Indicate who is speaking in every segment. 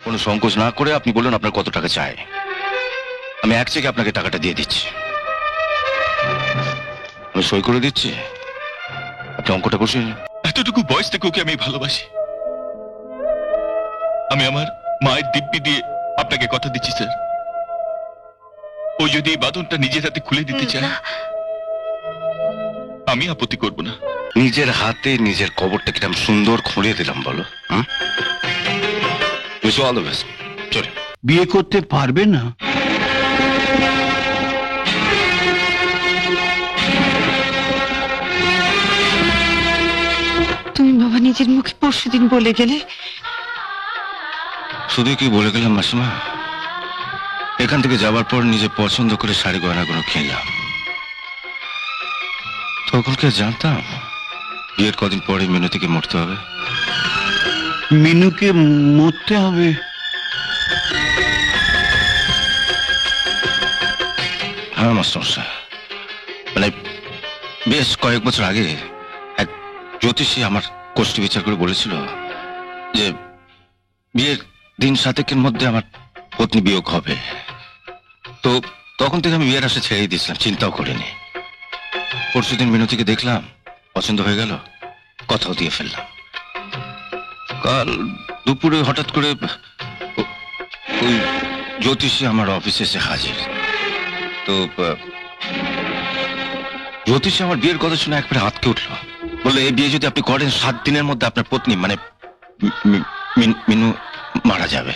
Speaker 1: কোনো সংকোচ না করে আপনি বলুন আপনার কত টাকা চাই। আমি এক চেকে আপনাকে টাকাটা দিয়ে দিচ্ছি। আমি সই করে দিচ্ছি, আপনি অঙ্কটা বসে।
Speaker 2: এতটুকু বয়স থেকে ওকে আমি ভালোবাসি। আমি আমার মায়ের দিব্যি দিয়ে আপনাকে কথা দিচ্ছি স্যার, ও যদি এই বাঁধনটা নিজের হাতে খুলে দিতে চায় আমি আপত্তি করব না।
Speaker 1: নিজের হাতে নিজের কবরটা কিরম সুন্দর খুঁড়িয়ে দিলাম বলো। All the best. চলে।
Speaker 3: বিয়ে করতে পারবে না?
Speaker 4: তুমি বাবা নিজের মুখে পরশুদিন বলে গেলে।
Speaker 1: শুধু কি বলে গেলাম মাসিমা, এখান থেকে যাবার পর নিজে পছন্দ করে শাড়ি গয়নাগুলো কিনলাম। তখন কে জানতাম বিয়ের কদিন পরে মিনতিকে মরতে হবে।
Speaker 3: মিনুকে মরতে হবে?
Speaker 1: হ্যাঁ মাস্টারমশাই, মানে বেশ কয়েক বছর আগে এক জ্যোতিষী আমার কোষ্ঠী বিচার করে বলেছিল যে বিয়ের দিন 7 মধ্যে আমার পত্নী বিয়োগ হবে। তো তখন থেকে আমি বিয়ের আশা ছেড়েই দিয়েছিলাম, চিন্তাও করিনি। পরশুদিন মিনতিকে দেখলাম, পছন্দ হয়ে গেল, কথাও দিয়ে ফেললাম। কাল দুপুরে হঠাৎ করে ওই জ্যোতিষী আমার অফিসে এসে হাজির। তো জ্যোতিষী আমার বিয়ের কথা শুনে একবারে আঁতকে উঠলো। বললো এই বিয়ে যদি আপনি করেন 7 দিনের মধ্যে আপনার পত্নী মানে মিনু মারা যাবে।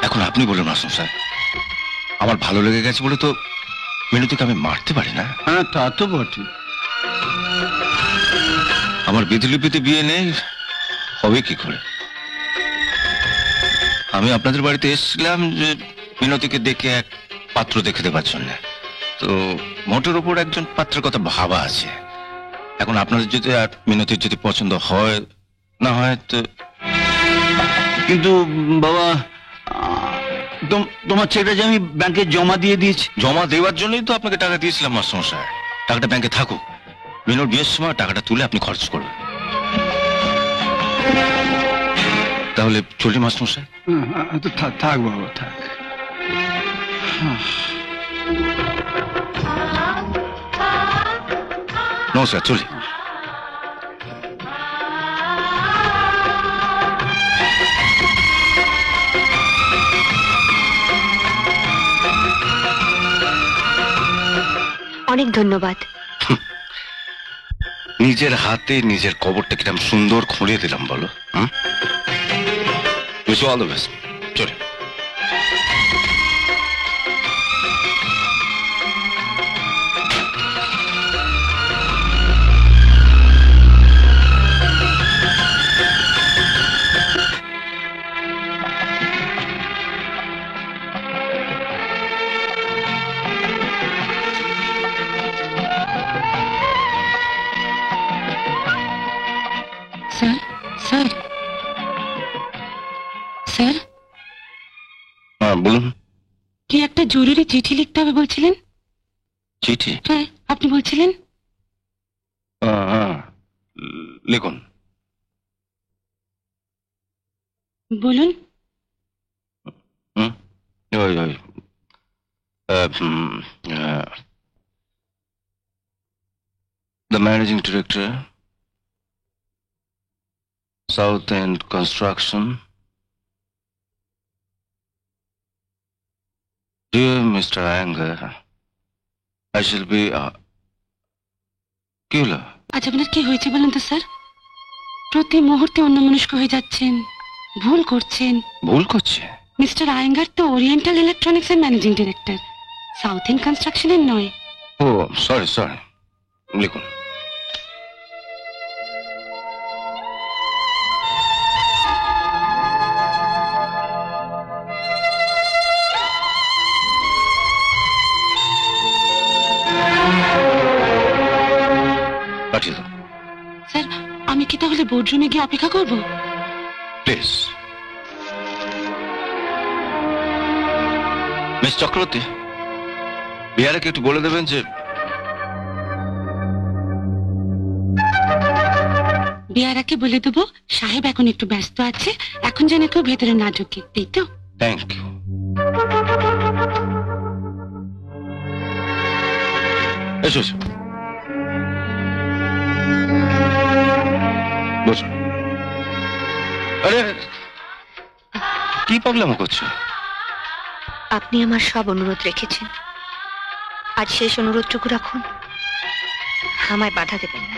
Speaker 1: এখন আপনি বলুন আসুন স্যার, আমার ভালো লেগে গেছে বলে তো মিনুতিকে আমি মারতে পারি না।
Speaker 3: হ্যাঁ তা তো বটে।
Speaker 1: আমার বিধিলিপিতে বিয়ে নেই, হবে কি করে? আমি আপনাদের বাড়িতে এসেছিলাম যে মিনতিকে দেখে এক পাত্র দেখে দেবার জন্য। তো মোটের উপর একজন পাত্রের কথা ভাবা আছে। এখন আপনাদের যদি আর মিনতির যদি পছন্দ হয় না হয় তো।
Speaker 3: কিন্তু বাবা তোমার ছেলেটা যে আমি ব্যাংকে জমা দিয়ে দিয়েছি।
Speaker 1: জমা দেওয়ার জন্যই তো আপনাকে টাকা দিয়েছিলাম মাস্টারমশাই। টাকাটা ব্যাংকে থাকুক, মিনুর বিয়ের সময় টাকাটা তুলে আপনি খরচ করবেন। তাহলে চলি মাস্টারমশাই।
Speaker 3: তো থাক বাবা থাক।
Speaker 1: নমস্কার, চলি।
Speaker 5: অনেক ধন্যবাদ।
Speaker 1: নিজের হাতে নিজের কবরটা কিরম সুন্দর খুঁড়িয়ে দিলাম বলো। All the best. চলে।
Speaker 4: স্যার স্যার স্যার,
Speaker 1: হ্যাঁ বলুন।
Speaker 4: কি একটা জরুরি চিঠি লিখতে হবে বলছিলেন?
Speaker 1: চিঠি?
Speaker 4: হ্যাঁ আপনি বলছিলেন।
Speaker 1: হ্যাঁ, লিখুন।
Speaker 4: বলুন।
Speaker 1: ওই ওই the managing director, South End Construction, dear Mr. Anger, I shall be কি হলো?
Speaker 4: আজ আপনার কি হয়েছে বলুন তো স্যার? প্রতি মুহূর্তে অন্যমনস্ক হয়ে যাচ্ছেন, ভুল করছেন।
Speaker 1: ভুল করছে?
Speaker 4: মিস্টার আয়েঙ্গার তো ওরিয়েন্টাল ইলেকট্রনিক্স এর ম্যানেজিং ডিরেক্টর, সাউথ ইন্ড কনস্ট্রাকশনের নয়।
Speaker 1: ও সরি, লিখুন। পাঠিয়ে দাও।
Speaker 4: স্যার আমি কি তাহলে বোর্ডরুমে গিয়ে অপেক্ষা করব?
Speaker 1: প্লিজ। মিস চক্রবর্তী, বিহারকে একটু বলে দেবেন যে
Speaker 4: বিয়ারাকে বলে দেবো সাহেব এখন একটু ব্যস্ত আছে, এখন যেন কেউ ভেতরে না ঢুকে, এই তো।
Speaker 1: Thank you. এসো এসো, বসো। আরে কি পাগলামো করছো?
Speaker 5: আপনি আমার সব অনুরোধ রেখেছেন, আজ শেষ অনুরোধটুকু রাখুন, আমায় বাধা দেবেন না।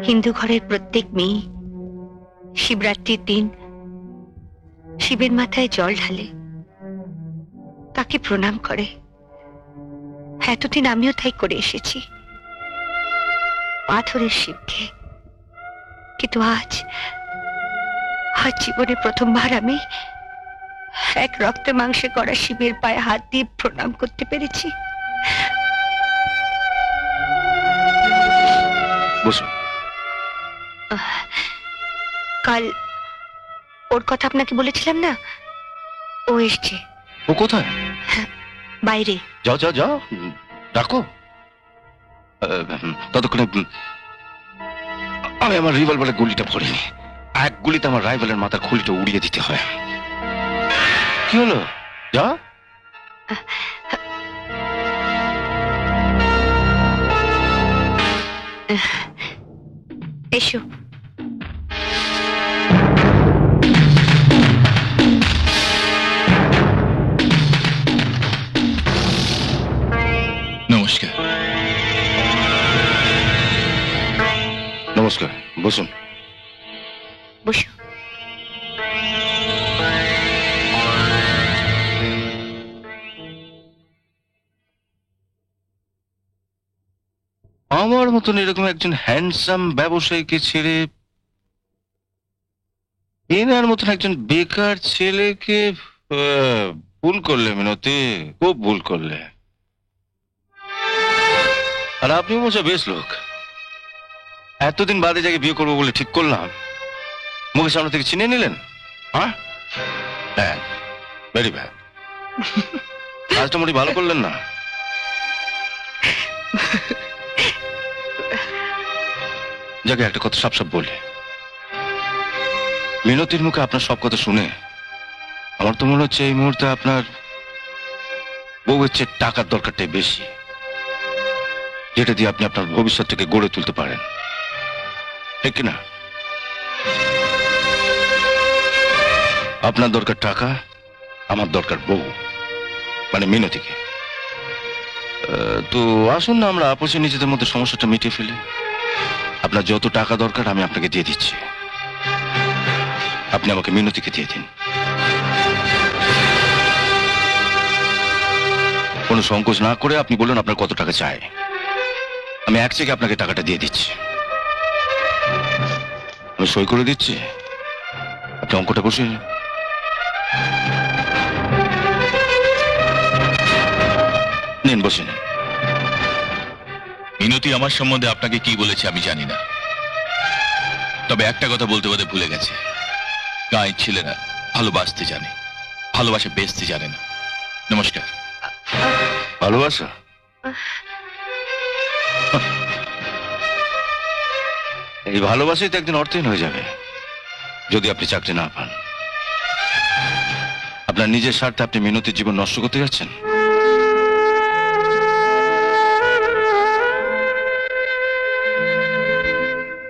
Speaker 5: হিন্দু ঘরের প্রত্যেক মেয়ে শিবরাত্রির দিন শিবের মাথায় জল ঢালে, তাকে প্রণাম করে। এতদিন আমিও তাই করে এসেছি, পাথরের শিবকে। কিন্তু আজ আজ জীবনে প্রথমবার আমি এক রক্তে মাংসে করা শিবের পায়ে হাত দিয়ে প্রণাম করতে পেরেছি।
Speaker 1: বসো।
Speaker 5: কাল ওর কথা আপনাকে বলেছিলাম না, ও এসছে।
Speaker 1: ও কোথায়?
Speaker 5: বাইরে।
Speaker 1: যাও যাও যাও, ডাকো। ততক্ষণে আমি আমার রিভলভারের গুলিটা ভরিনি। এক গুলিতে আমার রাইভেলের মাথার খুলিটা উড়িয়ে দিতে হয়। কি হলো? যা।
Speaker 5: এসো।
Speaker 2: নমস্কার।
Speaker 1: নমস্কার, বসুন।
Speaker 5: বসো।
Speaker 1: আমার মতন এরকম একজন হ্যান্ডসাম ব্যবসায়ীকে ছেড়ে এনার মতন একজন বেকার ছেলেকে ভুল করলে মিনতি, খুব ভুল করলে। আর আপনি মশা বেশ লোক, এতদিন বাদে যাকে বিয়ে করবো বলে ঠিক করলাম, মুখের সামনে থেকে চিনে নিলেন। হ্যাঁ, ব্যাড, ভেরি ব্যাড। কাজটা মোটি ভালো করলেন না। যাকে একটা কথা সাপ সাপ বলি, মিনতির মুখে আপনার সব কথা শুনে আমার তো মনে হচ্ছে এই মুহূর্তে আপনার বউয়ের চেয়ে টাকার দরকারটাই বেশি, যেটা দিয়ে আপনি আপনার ভবিষ্যৎটাকে গড়ে তুলতে পারেন, ঠিক কিনা? আপনার দরকার টাকা, আমার দরকার বউ, মানে মিনতিকে। তো আসুন না আমরা আপোষে নিজেদের মধ্যে সমস্যাটা মিটিয়ে ফেলি। আপনার যত টাকা দরকার আমি আপনাকে দিয়ে দিচ্ছি, আপনি আমাকে মিনতিকে দিয়ে দিন। কোনো সংকোচ না করে আপনি বলুন আপনার কত টাকা চাই, আমি এক চেকে আপনাকে টাকাটা দিয়ে দিচ্ছি। আমি সই করে দিচ্ছি, আপনি অঙ্কটা বসে নিন, বসে নিন।
Speaker 2: মিনতি আমার সম্বন্ধে আপনাকে কি বলেছে আমি জানি না, তবে একটা কথা বলতে বলতে ভুলে গেছে। গাঁয়ের ছেলেরা ভালোবাসতে জানে, ভালোবাসা বেচতে জানে না। নমস্কার।
Speaker 1: ভালোবাসা? এই ভালোবাসাই তো একদিন অর্থহীন হয়ে যাবে যদি আপনি চাকরি না পান। আপনার নিজের স্বার্থে আপনি মিনতির জীবন নষ্ট করতে যাচ্ছেন।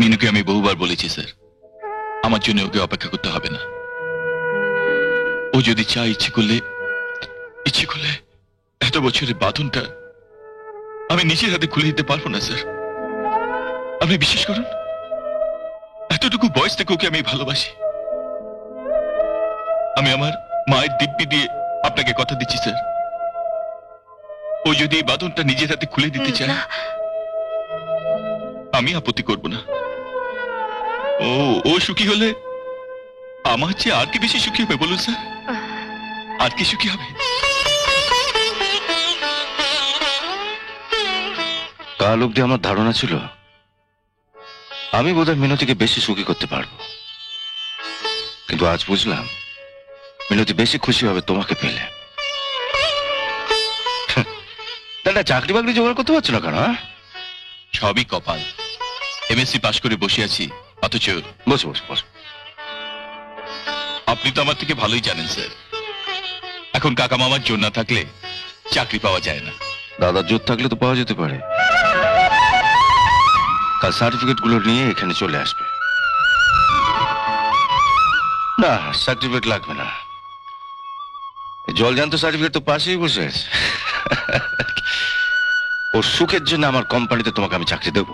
Speaker 2: মিনুকে আমি বহুবার বলেছি স্যার, আমার জন্য ওকে অপেক্ষা করতে হবে না। ও যদি চায় ইচ্ছে করলে এত বছরের বাঁধনটা আমি নিজের হাতে খুলে দিতে পারবো না স্যার। আপনি বিশ্বাস করুন, এতটুকু বয়স থেকে ওকে আমি ভালোবাসি। আমি আমার মায়ের দিব্যি দিয়ে আপনাকে কথা দিচ্ছি স্যার, ও যদি এই বাঁধনটা নিজের হাতে খুলে দিতে চায় আমি আপত্তি করব না। ও সুখী হলে আমার চেয়ে আর কি বেশি সুখী হবে বলুন স্যার? আর কি সুখী হবে?
Speaker 1: কাল অব্দি আমার ধারণা ছিল আমি বোধহয় মিনতিকে বেশি সুখী করতে পারবো, কিন্তু আজ বুঝলাম মিনতি বেশি খুশি হবে তোমাকে পেলে। দাদা চাকরি বাকরি জোগাড় করতে পারছো না কেন? হ্যাঁ?
Speaker 2: সবই কপাল। এমএসসি পাশ করে বসে আছি, অথচ
Speaker 1: বসো বসো বসো।
Speaker 2: আপনি তো আমার থেকে ভালোই জানেন স্যার, এখন কাকা মামার জোর না থাকলে চাকরি পাওয়া যায় না।
Speaker 1: দাদার জোর থাকলে তো পাওয়া যেতে পারে। কাল সার্টিফিকেট গুলো নিয়ে এখানে চলে আসবে। না, সার্টিফিকেট লাগবে না। জলজান্ত সার্টিফিকেট তো পাশেই বসে আছে। ওর সুখের জন্য আমার কোম্পানিতে তোমাকে আমি চাকরি দেব।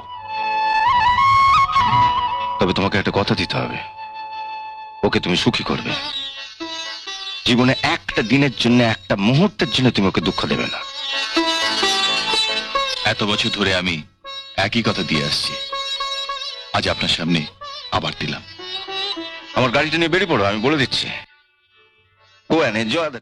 Speaker 1: তবে তোমাকে একটা কথা দিতে হবে, ওকে তুমি সুখী করবে। জীবনে একটা দিনের জন্য, একটা মুহূর্তের জন্য তুমি ওকে দুঃখ দেবে না।
Speaker 2: এত বছর ধরে আমি একই কথা দিয়ে আসছি, আজ আপনার সামনে আবার দিলাম।
Speaker 1: আমার গাড়িটা নিয়ে বেরিয়ে পড়ো, আমি বলে দিচ্ছি। Go and enjoy the